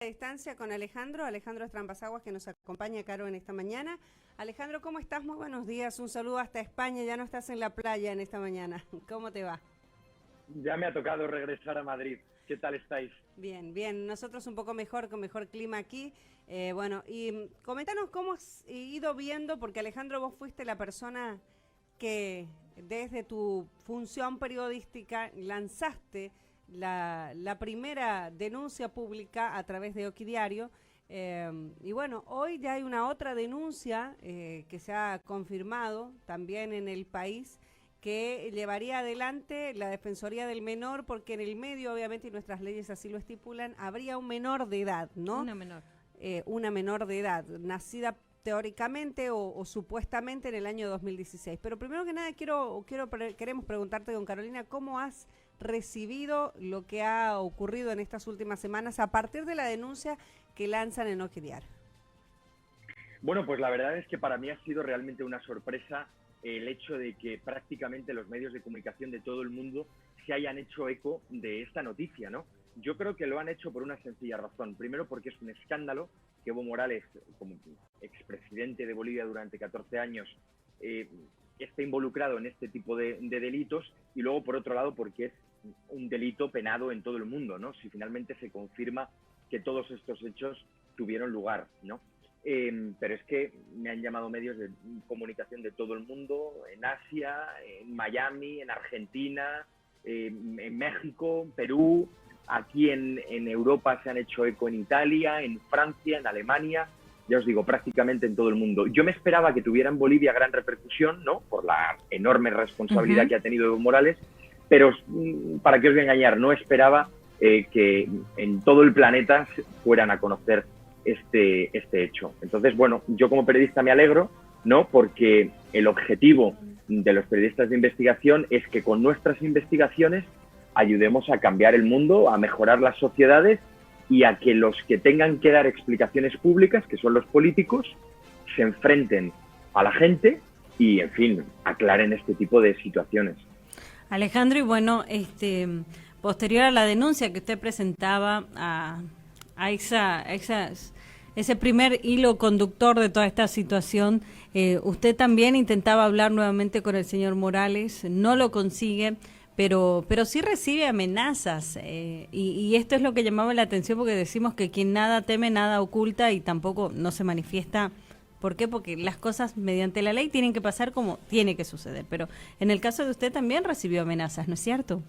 Distancia con Alejandro Estrampasaguas, que nos acompaña, Caro, en esta mañana. Alejandro, ¿cómo estás? Muy buenos días, un saludo hasta España, ya no estás en la playa en esta mañana. ¿Cómo te va? Ya me ha tocado regresar a Madrid. ¿Qué tal estáis? Bien, bien, nosotros un poco mejor, con mejor clima aquí. Bueno, y coméntanos cómo has ido viendo, porque Alejandro, vos fuiste la persona que desde tu función periodística lanzaste la primera denuncia pública a través de Oquidiario. Y bueno, hoy ya hay una otra denuncia que se ha confirmado también en el país, que llevaría adelante la Defensoría del Menor, porque en el medio, obviamente, y nuestras leyes así lo estipulan, habría un menor de edad, ¿no? Una menor de edad, nacida teóricamente o supuestamente en el año 2016. Pero primero que nada queremos preguntarte, don Carolina, ¿cómo has recibido lo que ha ocurrido en estas últimas semanas a partir de la denuncia que lanzan en Oquidiario? Bueno, pues la verdad es que para mí ha sido realmente una sorpresa el hecho de que prácticamente los medios de comunicación de todo el mundo se hayan hecho eco de esta noticia, ¿no? Yo creo que lo han hecho por una sencilla razón. Primero, porque es un escándalo que Evo Morales, como expresidente de Bolivia durante 14 años, esté involucrado en este tipo de delitos, y luego, por otro lado, porque es un delito penado en todo el mundo, ¿no? Si finalmente se confirma que todos estos hechos tuvieron lugar, ¿no? Pero es que me han llamado medios de comunicación de todo el mundo, en Asia, en Miami, en Argentina, en México, Perú, aquí en Europa se han hecho eco en Italia, en Francia, en Alemania, ya os digo, prácticamente en todo el mundo. Yo me esperaba que tuviera en Bolivia gran repercusión, ¿no? Por la enorme responsabilidad que ha tenido Evo Morales, pero para qué os voy a engañar, no esperaba que en todo el planeta fueran a conocer este hecho. Entonces, bueno, yo como periodista me alegro, ¿no? Porque el objetivo de los periodistas de investigación es que con nuestras investigaciones ayudemos a cambiar el mundo, a mejorar las sociedades y a que los que tengan que dar explicaciones públicas, que son los políticos, se enfrenten a la gente y, en fin, aclaren este tipo de situaciones. Alejandro, y bueno, posterior a la denuncia que usted presentaba a ese primer hilo conductor de toda esta situación, usted también intentaba hablar nuevamente con el señor Morales, no lo consigue, pero sí recibe amenazas, y esto es lo que llamaba la atención, porque decimos que quien nada teme, nada oculta, y tampoco no se manifiesta. ¿Por qué? Porque las cosas mediante la ley tienen que pasar como tiene que suceder, pero en el caso de usted también recibió amenazas, ¿no es cierto?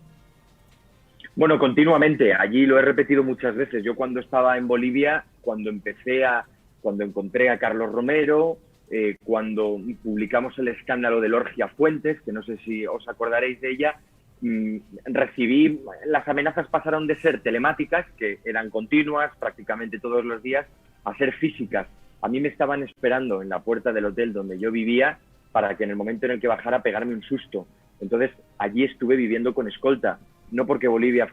Bueno, continuamente, allí lo he repetido muchas veces. Yo cuando estaba en Bolivia, cuando encontré a Carlos Romero, cuando publicamos el escándalo de Lorgia Fuentes, que no sé si os acordaréis de ella, las amenazas pasaron de ser telemáticas, que eran continuas prácticamente todos los días, a ser físicas. A mí me estaban esperando en la puerta del hotel donde yo vivía para que en el momento en el que bajara pegarme un susto. Entonces allí estuve viviendo con escolta, no porque Bolivia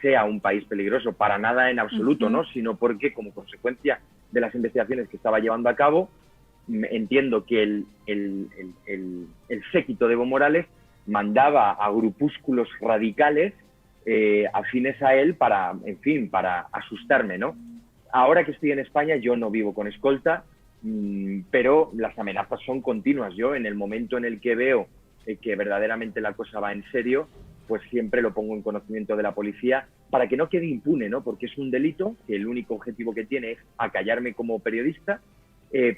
sea un país peligroso, para nada en absoluto, ¿no? Sino porque, como consecuencia de las investigaciones que estaba llevando a cabo, entiendo que el séquito de Evo Morales mandaba a grupúsculos radicales afines a él para asustarme, ¿no? Ahora que estoy en España, yo no vivo con escolta, pero las amenazas son continuas. Yo, en el momento en el que veo que verdaderamente la cosa va en serio, pues siempre lo pongo en conocimiento de la policía para que no quede impune, ¿no? Porque es un delito que el único objetivo que tiene es acallarme como periodista,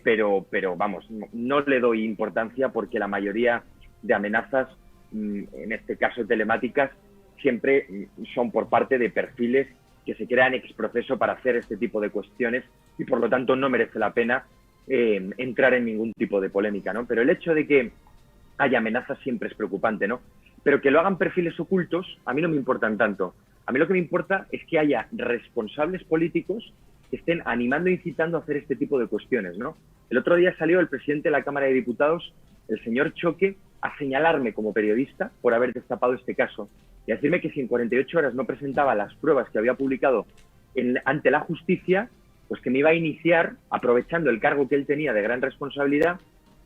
pero vamos, no le doy importancia, porque la mayoría de amenazas, en este caso telemáticas, siempre son por parte de perfiles que se crean ex proceso para hacer este tipo de cuestiones, y por lo tanto no merece la pena entrar en ningún tipo de polémica, ¿no? Pero el hecho de que haya amenazas siempre es preocupante, ¿no? Pero que lo hagan perfiles ocultos, a mí no me importan tanto. A mí lo que me importa es que haya responsables políticos que estén animando e incitando a hacer este tipo de cuestiones, ¿no? El otro día salió el presidente de la Cámara de Diputados, el señor Choque, a señalarme como periodista por haber destapado este caso y a decirme que si en 48 horas no presentaba las pruebas que había publicado ante la justicia, pues que me iba a iniciar, aprovechando el cargo que él tenía de gran responsabilidad,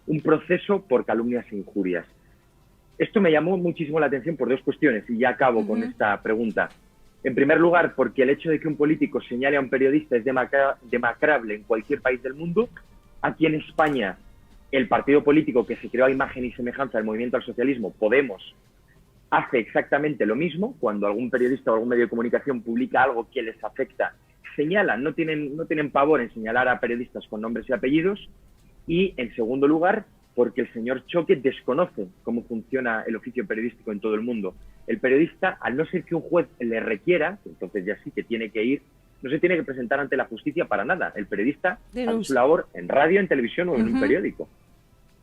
un proceso por calumnias e injurias. Esto me llamó muchísimo la atención por dos cuestiones, y ya acabo con esta pregunta. En primer lugar, porque el hecho de que un político señale a un periodista es demacrable en cualquier país del mundo. Aquí en España, el partido político que se creó a imagen y semejanza del movimiento al socialismo, Podemos, hace exactamente lo mismo. Cuando algún periodista o algún medio de comunicación publica algo que les afecta, señalan, no tienen pavor en señalar a periodistas con nombres y apellidos. Y, en segundo lugar, porque el señor Choque desconoce cómo funciona el oficio periodístico en todo el mundo. El periodista, al no ser que un juez le requiera, entonces ya sí que tiene que ir, no se tiene que presentar ante la justicia para nada. El periodista hace su labor en radio, en televisión o en un periódico.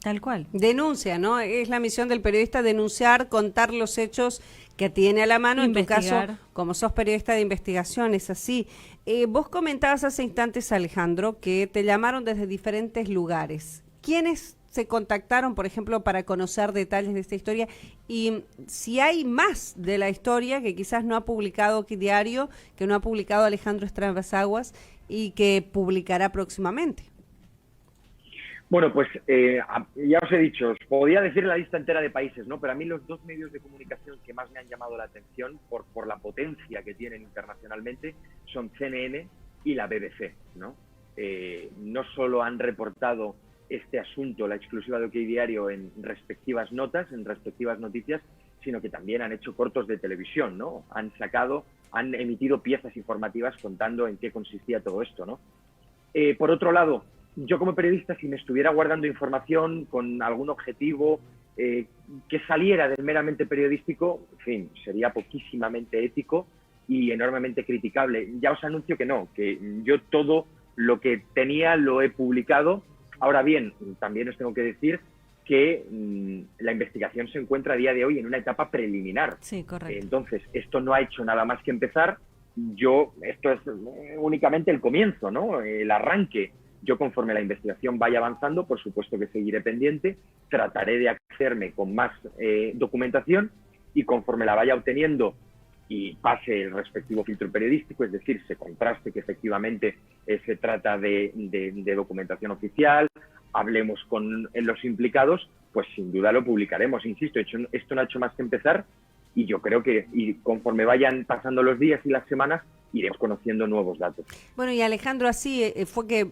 Tal cual. Denuncia, ¿no? Es la misión del periodista denunciar, contar los hechos que tiene a la mano. Investigar. En tu caso, como sos periodista de investigación, es así. Vos comentabas hace instantes, Alejandro, que te llamaron desde diferentes lugares. ¿Quiénes se contactaron, por ejemplo, para conocer detalles de esta historia? Y si hay más de la historia que quizás no ha publicado Qué Diario, que no ha publicado Alejandro Estrasaguas y que publicará próximamente. Bueno, pues ya os he dicho, os podía decir la lista entera de países, ¿no? Pero a mí los dos medios de comunicación que más me han llamado la atención por la potencia que tienen internacionalmente son CNN y la BBC, ¿no? No solo han reportado este asunto, la exclusiva de OK Diario, en respectivas notas, en respectivas noticias, sino que también han hecho cortos de televisión, ¿no? Han emitido piezas informativas contando en qué consistía todo esto, ¿no? Por otro lado, yo como periodista, si me estuviera guardando información con algún objetivo que saliera del meramente periodístico, en fin, sería poquísimamente ético y enormemente criticable. Ya os anuncio que no, que yo todo lo que tenía lo he publicado. Ahora bien, también os tengo que decir que la investigación se encuentra a día de hoy en una etapa preliminar. Sí, correcto. Entonces, esto no ha hecho nada más que empezar. Esto es únicamente el comienzo, ¿no? El arranque. Yo, conforme la investigación vaya avanzando, por supuesto que seguiré pendiente, trataré de hacerme con más documentación y conforme la vaya obteniendo y pase el respectivo filtro periodístico, es decir, se contraste que efectivamente se trata de documentación oficial, hablemos con los implicados, pues sin duda lo publicaremos. Insisto, esto no ha hecho más que empezar y yo creo que conforme vayan pasando los días y las semanas, iremos conociendo nuevos datos. Bueno, y Alejandro, así fue que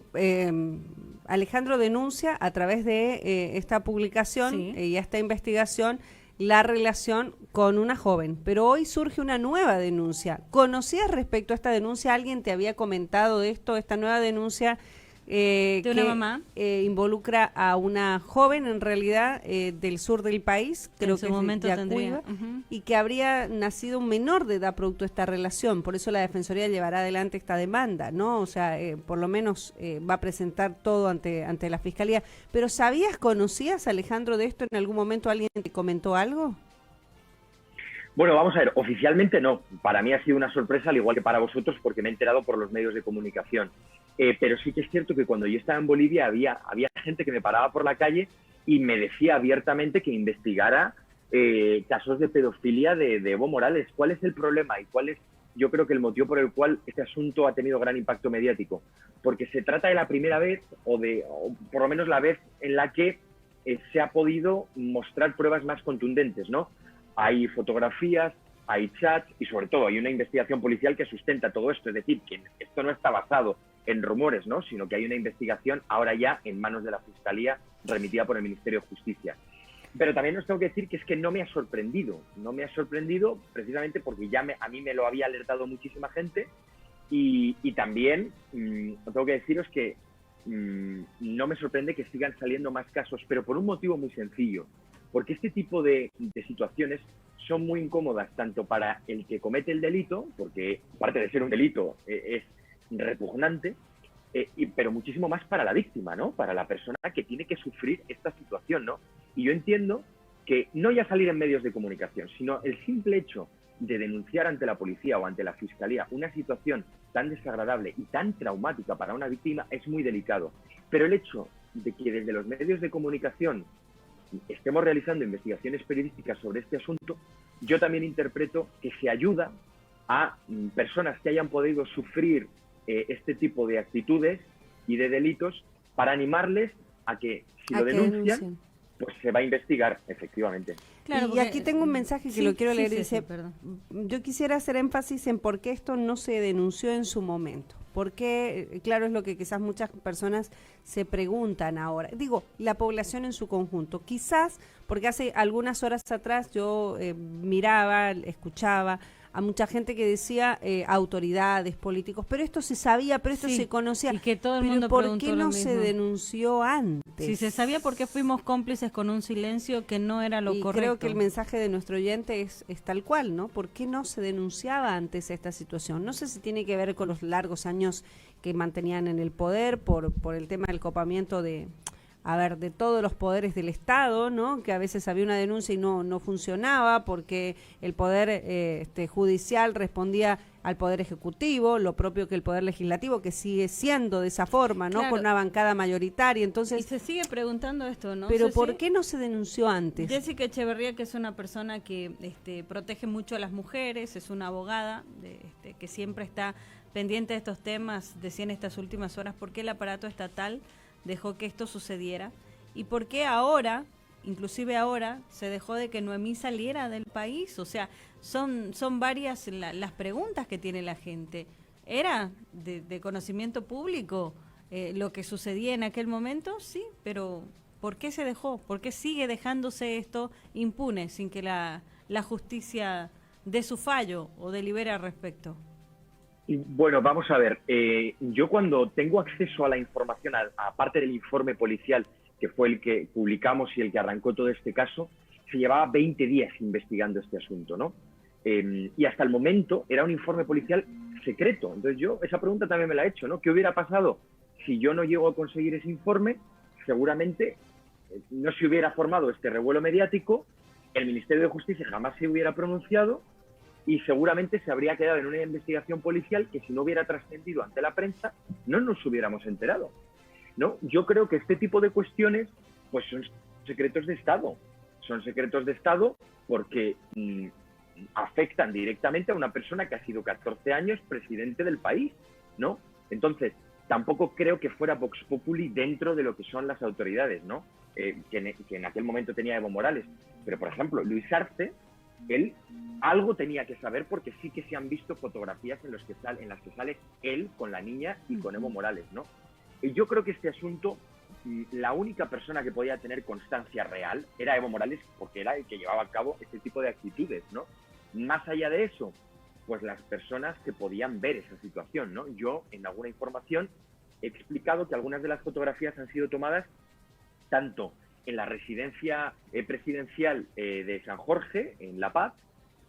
Alejandro denuncia a través de esta publicación y esta investigación la relación con una joven, pero hoy surge una nueva denuncia. ¿Conocías respecto a esta denuncia? ¿Alguien te había comentado esto, esta nueva denuncia? De una mamá. Involucra a una joven, en realidad, del sur del país, creo que momento es de Acuiva, y que habría nacido un menor de edad producto de esta relación. Por eso la Defensoría llevará adelante esta demanda, ¿no? O sea, por lo menos va a presentar todo ante la Fiscalía. ¿Pero conocías, Alejandro, de esto? ¿En algún momento alguien te comentó algo? Bueno, vamos a ver, oficialmente no. Para mí ha sido una sorpresa, al igual que para vosotros, porque me he enterado por los medios de comunicación. Pero sí que es cierto que cuando yo estaba en Bolivia había gente que me paraba por la calle y me decía abiertamente que investigara casos de pedofilia de Evo Morales. ¿Cuál es el problema y cuál es, yo creo que el motivo por el cual este asunto ha tenido gran impacto mediático? Porque se trata de la primera vez, o por lo menos la vez en la que se ha podido mostrar pruebas más contundentes, ¿no? Hay fotografías, hay chats y sobre todo hay una investigación policial que sustenta todo esto. Es decir, que esto no está basado en rumores, ¿no? Sino que hay una investigación ahora ya en manos de la Fiscalía remitida por el Ministerio de Justicia. Pero también os tengo que decir que es que no me ha sorprendido. No me ha sorprendido precisamente porque a mí me lo había alertado muchísima gente y también tengo que deciros que no me sorprende que sigan saliendo más casos, pero por un motivo muy sencillo. Porque este tipo de situaciones son muy incómodas tanto para el que comete el delito, porque aparte de ser un delito es repugnante, pero muchísimo más para la víctima, ¿no? Para la persona que tiene que sufrir esta situación, ¿no? Y yo entiendo que no ya salir en medios de comunicación, sino el simple hecho de denunciar ante la policía o ante la Fiscalía una situación tan desagradable y tan traumática para una víctima es muy delicado. Pero el hecho de que desde los medios de comunicación estemos realizando investigaciones periodísticas sobre este asunto, yo también interpreto que se ayuda a personas que hayan podido sufrir este tipo de actitudes y de delitos para animarles a que si lo denuncian, pues se va a investigar, efectivamente. Claro, y porque- aquí tengo un mensaje que sí, lo quiero sí, leer. sí, Dice, sí, perdón. yo quisiera hacer énfasis en por qué esto no se denunció en su momento. Porque, claro, es lo que quizás muchas personas se preguntan ahora. Digo, la población en su conjunto. Quizás, porque hace algunas horas atrás yo miraba, escuchaba a mucha gente que decía autoridades, políticos, pero esto se sabía, pero esto Sí, se conocía. y que todo el Pero mundo ¿por preguntó qué lo no se mismo? denunció antes? Si se sabía por qué fuimos cómplices con un silencio que no era lo y correcto. creo que el mensaje de nuestro oyente es tal cual, ¿no? ¿Por qué no se denunciaba antes esta situación? No sé si tiene que ver con los largos años que mantenían en el poder, por el tema del copamiento de todos los poderes del Estado, ¿no? Que a veces había una denuncia y no funcionaba porque el poder judicial respondía al poder ejecutivo, lo propio que el poder legislativo, que sigue siendo de esa forma, ¿no? Claro. Con una bancada mayoritaria. Y Entonces, se sigue preguntando esto, ¿no? pero Ceci? ¿por qué no se denunció antes? Jessica Echeverría, que es una persona que protege mucho a las mujeres, es una abogada que siempre está pendiente de estos temas, decía en estas últimas horas, ¿por qué el aparato estatal dejó que esto sucediera? ¿Y por qué ahora, inclusive ahora, se dejó de que Noemí saliera del país? O sea, son varias las preguntas que tiene la gente. ¿Era de conocimiento público lo que sucedía en aquel momento? Sí, pero ¿por qué se dejó? ¿Por qué sigue dejándose esto impune sin que la justicia dé su fallo o delibere al respecto? Y bueno, vamos a ver, yo cuando tengo acceso a la información, aparte del informe policial, que fue el que publicamos y el que arrancó todo este caso, se llevaba 20 días investigando este asunto, ¿no? Y hasta el momento era un informe policial secreto. Entonces yo esa pregunta también me la he hecho, ¿no? ¿Qué hubiera pasado si yo no llego a conseguir ese informe? Seguramente no se hubiera formado este revuelo mediático, el Ministerio de Justicia jamás se hubiera pronunciado y seguramente se habría quedado en una investigación policial que si no hubiera trascendido ante la prensa no nos hubiéramos enterado, ¿no? Yo creo que este tipo de cuestiones pues son secretos de Estado. Son secretos de Estado porque afectan directamente a una persona que ha sido 14 años presidente del país, ¿no? Entonces, tampoco creo que fuera Vox Populi dentro de lo que son las autoridades, ¿no? Que en aquel momento tenía Evo Morales. Pero, por ejemplo, Luis Arce, él algo tenía que saber porque sí que se han visto fotografías en las que sale él con la niña y con Evo Morales, ¿no? Y yo creo que este asunto, la única persona que podía tener constancia real era Evo Morales, porque era el que llevaba a cabo este tipo de actitudes, ¿no? Más allá de eso, pues las personas que podían ver esa situación, ¿no? Yo, en alguna información, he explicado que algunas de las fotografías han sido tomadas tanto en la residencia presidencial de San Jorge, en La Paz,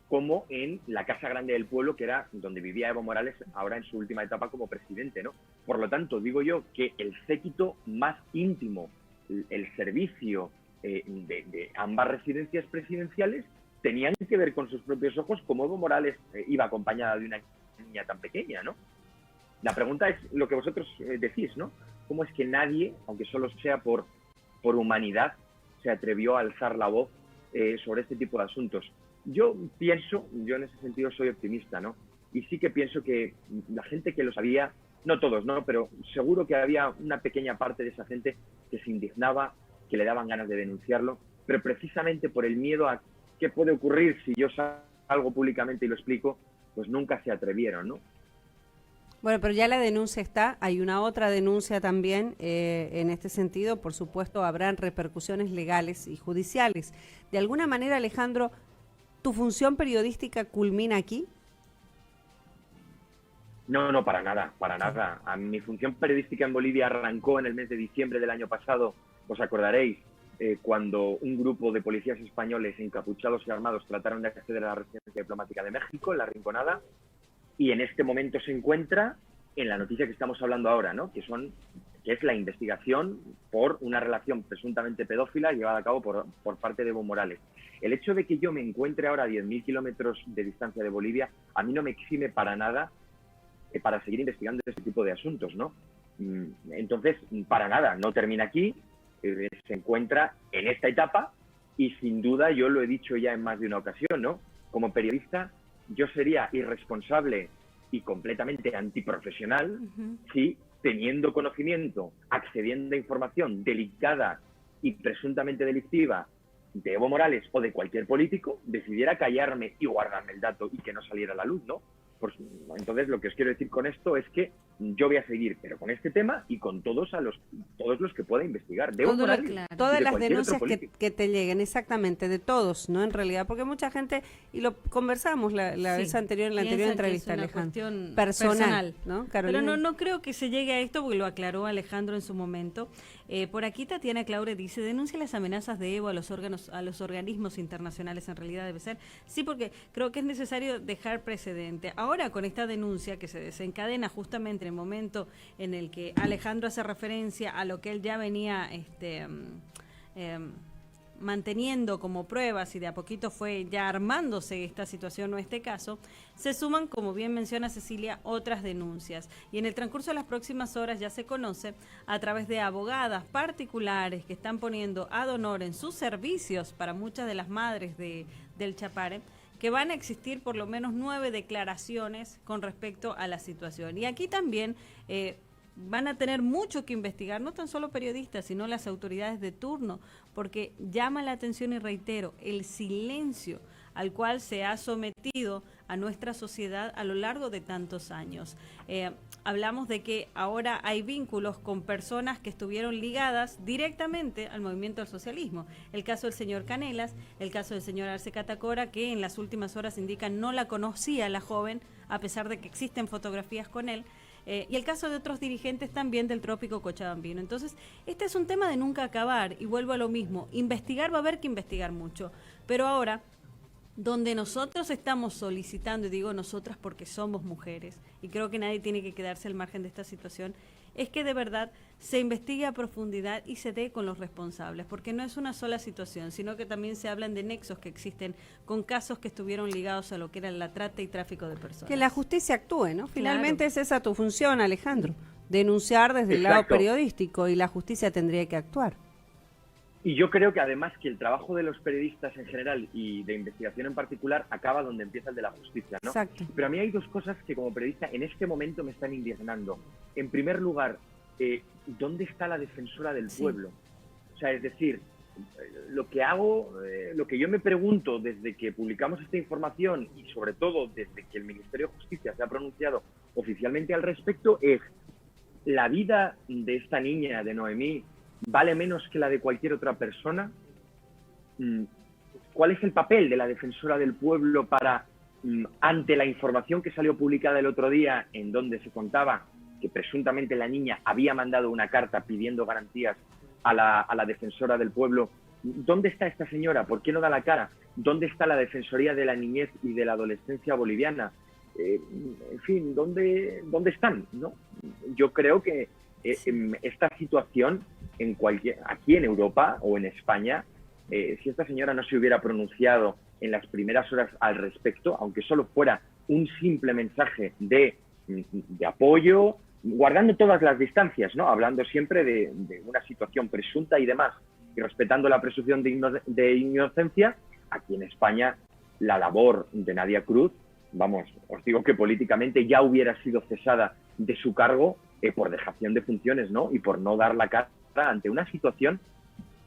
como en la Casa Grande del Pueblo, que era donde vivía Evo Morales ahora en su última etapa como presidente, ¿no? Por lo tanto, digo yo que el séquito más íntimo, el servicio de ambas residencias presidenciales, tenían que ver con sus propios ojos cómo Evo Morales iba acompañada de una niña tan pequeña, ¿no? La pregunta es lo que vosotros decís, ¿no? ¿Cómo es que nadie, aunque solo sea por humanidad, se atrevió a alzar la voz sobre este tipo de asuntos? Yo en ese sentido soy optimista, ¿no? Y sí que pienso que la gente que lo sabía, no todos, ¿no? Pero seguro que había una pequeña parte de esa gente que se indignaba, que le daban ganas de denunciarlo, pero precisamente por el miedo a qué puede ocurrir si yo salgo públicamente y lo explico, pues nunca se atrevieron, ¿no? Bueno, pero ya la denuncia está, hay una otra denuncia también en este sentido, por supuesto habrán repercusiones legales y judiciales. De alguna manera, Alejandro, ¿tu función periodística culmina aquí? No, para nada, para nada. Mi función periodística en Bolivia arrancó en el mes de diciembre del año pasado, os acordaréis, cuando un grupo de policías españoles encapuchados y armados trataron de acceder a la residencia diplomática de México, en La Rinconada, y en este momento se encuentra en la noticia que estamos hablando ahora, ¿no? Que es la investigación por una relación presuntamente pedófila llevada a cabo por parte de Evo Morales. El hecho de que yo me encuentre ahora a 10.000 kilómetros de distancia de Bolivia, a mí no me exime para nada para seguir investigando este tipo de asuntos, ¿no? Entonces, para nada, no termina aquí, se encuentra en esta etapa y sin duda, yo lo he dicho ya en más de una ocasión, ¿no? Como periodista, yo sería irresponsable y completamente antiprofesional si, teniendo conocimiento, accediendo a información delicada y presuntamente delictiva de Evo Morales o de cualquier político, decidiera callarme y guardarme el dato y que no saliera a la luz, ¿no? Pues, entonces, lo que os quiero decir con esto es que yo voy a seguir, pero con este tema y con todos los que pueda investigar. De Evo Morales, claro. Todas de las cualquier otro denuncias político. que te lleguen, exactamente, de todos, ¿no? En realidad, porque mucha gente, y lo conversamos la Sí, vez anterior, en la piensa anterior que entrevista, es una Alejandro. cuestión Personal, ¿no, Carolina? Pero no creo que se llegue a esto, porque lo aclaró Alejandro en su momento. Por aquí Tatiana Claure dice: denuncia las amenazas de Evo a los organismos internacionales. En realidad debe ser, sí, porque creo que es necesario dejar precedente. Ahora, con esta denuncia que se desencadena justamente en el momento en el que Alejandro hace referencia a lo que él ya venía manteniendo como pruebas, y de a poquito fue ya armándose esta situación o este caso, se suman, como bien menciona Cecilia, otras denuncias. Y en el transcurso de las próximas horas ya se conoce, a través de abogadas particulares que están poniendo ad honor en sus servicios para muchas de las madres del Chapare, que van a existir por lo menos 9 declaraciones con respecto a la situación. Y aquí también van a tener mucho que investigar, no tan solo periodistas, sino las autoridades de turno, porque llama la atención, y reitero, el silencio al cual se ha sometido a nuestra sociedad a lo largo de tantos años. Hablamos de que ahora hay vínculos con personas que estuvieron ligadas directamente al movimiento del socialismo. El caso del señor Canelas, el caso del señor Arce Catacora, que en las últimas horas indican no la conocía la joven, a pesar de que existen fotografías con él. Y el caso de otros dirigentes también del Trópico Cochabambino. Entonces, este es un tema de nunca acabar, y vuelvo a lo mismo, investigar va a haber que investigar mucho, pero ahora, donde nosotros estamos solicitando, y digo nosotras porque somos mujeres, y creo que nadie tiene que quedarse al margen de esta situación, es que de verdad se investigue a profundidad y se dé con los responsables, porque no es una sola situación, sino que también se hablan de nexos que existen con casos que estuvieron ligados a lo que era la trata y tráfico de personas. Que la justicia actúe, ¿no? Finalmente Claro. es esa tu función, Alejandro, denunciar desde el lado Exacto. periodístico, y la justicia tendría que actuar. Y yo creo que además que el trabajo de los periodistas en general y de investigación en particular acaba donde empieza el de la justicia, ¿no? Exacto. Pero a mí hay dos cosas que como periodista en este momento me están indignando. En primer lugar, ¿dónde está la defensora del pueblo? O sea, es decir, lo que hago, lo que yo me pregunto desde que publicamos esta información, y sobre todo desde que el Ministerio de Justicia se ha pronunciado oficialmente al respecto, es: ¿la vida de esta niña, de Noemí, vale menos que la de cualquier otra persona? ¿Cuál es el papel de la defensora del pueblo para, ante la información que salió publicada el otro día, en donde se contaba que presuntamente la niña había mandado una carta pidiendo garantías a la defensora del pueblo? ¿Dónde está esta señora? ¿Por qué no da la cara? ¿Dónde está la Defensoría de la Niñez y de la Adolescencia boliviana? En fin, ¿dónde están? ¿No? Yo creo que esta situación, aquí en Europa o en España, si esta señora no se hubiera pronunciado en las primeras horas al respecto, aunque solo fuera un simple mensaje de apoyo, guardando todas las distancias, ¿no? Hablando siempre de una situación presunta y demás, y respetando la presunción de inocencia, aquí en España la labor de Nadia Cruz, vamos, os digo que políticamente ya hubiera sido cesada de su cargo por dejación de funciones, ¿no? Y por no dar la cara ante una situación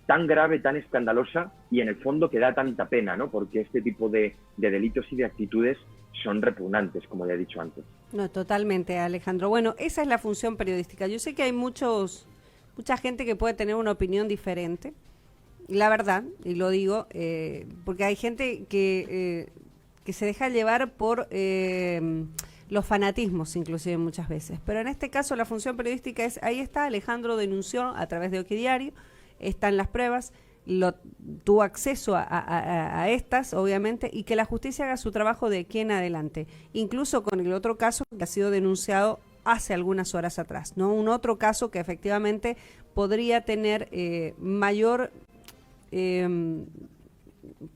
tan grave, tan escandalosa, y en el fondo que da tanta pena, ¿no? Porque este tipo de delitos y de actitudes son repugnantes, como ya he dicho antes. No, totalmente, Alejandro. Bueno, esa es la función periodística. Yo sé que hay mucha gente que puede tener una opinión diferente, la verdad, y lo digo, porque hay gente que se deja llevar por los fanatismos, inclusive muchas veces. Pero en este caso la función periodística es: ahí está, Alejandro denunció a través de Oquidiario, están las pruebas, tuvo acceso a estas, obviamente, y que la justicia haga su trabajo de aquí en adelante. Incluso con el otro caso que ha sido denunciado hace algunas horas atrás, ¿no? Un otro caso que efectivamente podría tener mayor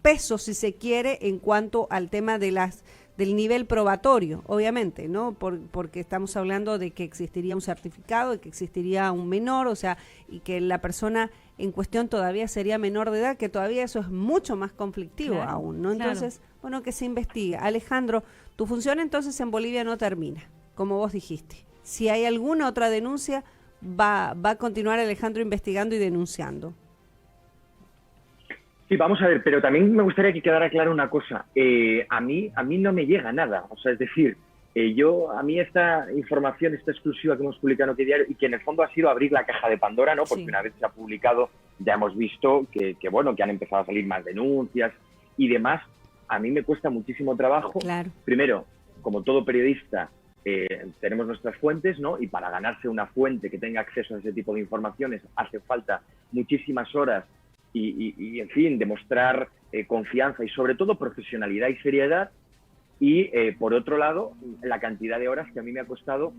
peso, si se quiere, en cuanto al tema de del nivel probatorio, obviamente, ¿no? Porque estamos hablando de que existiría un certificado, de que existiría un menor, o sea, y que la persona en cuestión todavía sería menor de edad, que todavía eso es mucho más conflictivo, claro, aún, ¿no? Entonces, claro, bueno, que se investigue. Alejandro, tu función entonces en Bolivia no termina, como vos dijiste. Si hay alguna otra denuncia, va a continuar Alejandro investigando y denunciando. Sí, vamos a ver, pero también me gustaría que quedara clara una cosa. A mí no me llega nada. O sea, es decir, a mí esta información, esta exclusiva que hemos publicado en OK Diario, y que en el fondo ha sido abrir la caja de Pandora, ¿no? Porque una vez se ha publicado, ya hemos visto que han empezado a salir más denuncias y demás. A mí me cuesta muchísimo trabajo. Claro. Primero, como todo periodista, tenemos nuestras fuentes, ¿no? Y para ganarse una fuente que tenga acceso a ese tipo de informaciones hace falta muchísimas horas y en fin, demostrar confianza y sobre todo profesionalidad y seriedad. Y por otro lado, la cantidad de horas que a mí me ha costado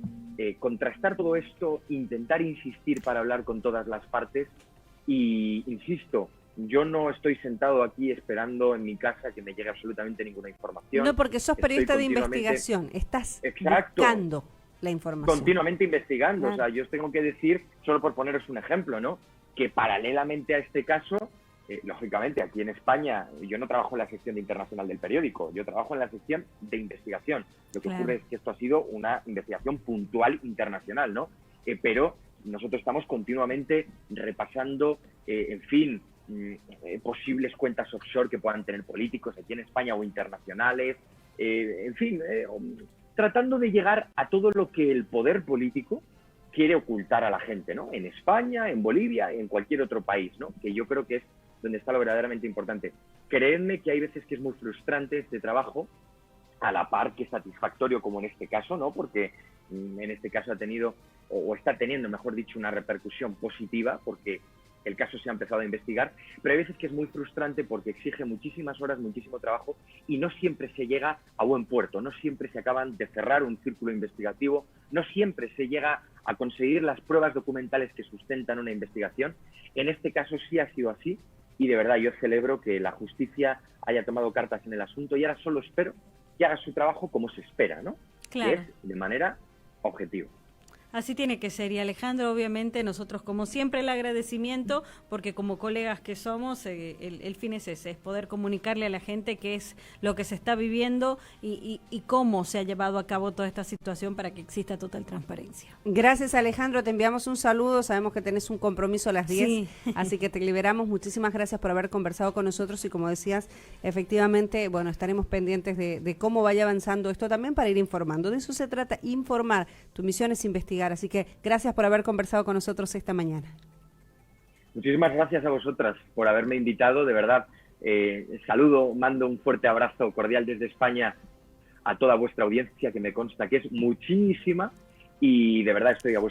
contrastar todo esto, intentar insistir para hablar con todas las partes. Y insisto, yo no estoy sentado aquí esperando en mi casa que me llegue absolutamente ninguna información. No, porque sos periodista de investigación, estás buscando la información. Continuamente investigando. Claro. O sea, yo os tengo que decir, solo por poneros un ejemplo, ¿no? Que paralelamente a este caso, lógicamente aquí en España, yo no trabajo en la sección de internacional del periódico, yo trabajo en la sección de investigación. Lo que ocurre es que esto ha sido una investigación puntual internacional, ¿no? Pero nosotros estamos continuamente repasando, en fin, posibles cuentas offshore que puedan tener políticos aquí en España o internacionales, en fin, tratando de llegar a todo lo que el poder político quiere ocultar a la gente, ¿no? En España, en Bolivia, en cualquier otro país, ¿no? Que yo creo que es donde está lo verdaderamente importante. Creedme que hay veces que es muy frustrante este trabajo, a la par que satisfactorio como en este caso, ¿no? Porque en este caso ha tenido, o está teniendo, mejor dicho, una repercusión positiva, porque el caso se ha empezado a investigar, pero hay veces que es muy frustrante porque exige muchísimas horas, muchísimo trabajo y no siempre se llega a buen puerto, no siempre se acaban de cerrar un círculo investigativo, no siempre se llega a conseguir las pruebas documentales que sustentan una investigación. En este caso sí ha sido así y de verdad yo celebro que la justicia haya tomado cartas en el asunto y ahora solo espero que haga su trabajo como se espera, ¿no? Claro. Que es de manera objetiva. Así tiene que ser. Y Alejandro, obviamente, nosotros como siempre el agradecimiento, porque como colegas que somos, el fin es ese, es poder comunicarle a la gente qué es lo que se está viviendo y cómo se ha llevado a cabo toda esta situación para que exista total transparencia. Gracias, Alejandro, te enviamos un saludo, sabemos que tenés un compromiso a las 10, Sí. así que te liberamos. Muchísimas gracias por haber conversado con nosotros y como decías, efectivamente, bueno, estaremos pendientes de cómo vaya avanzando esto también para ir informando. De eso se trata, informar. Tu misión es investigar. Así que gracias por haber conversado con nosotros esta mañana. Muchísimas gracias a vosotras por haberme invitado, de verdad. Saludo, mando un fuerte abrazo cordial desde España a toda vuestra audiencia, que me consta que es muchísima, y de verdad estoy a vuestra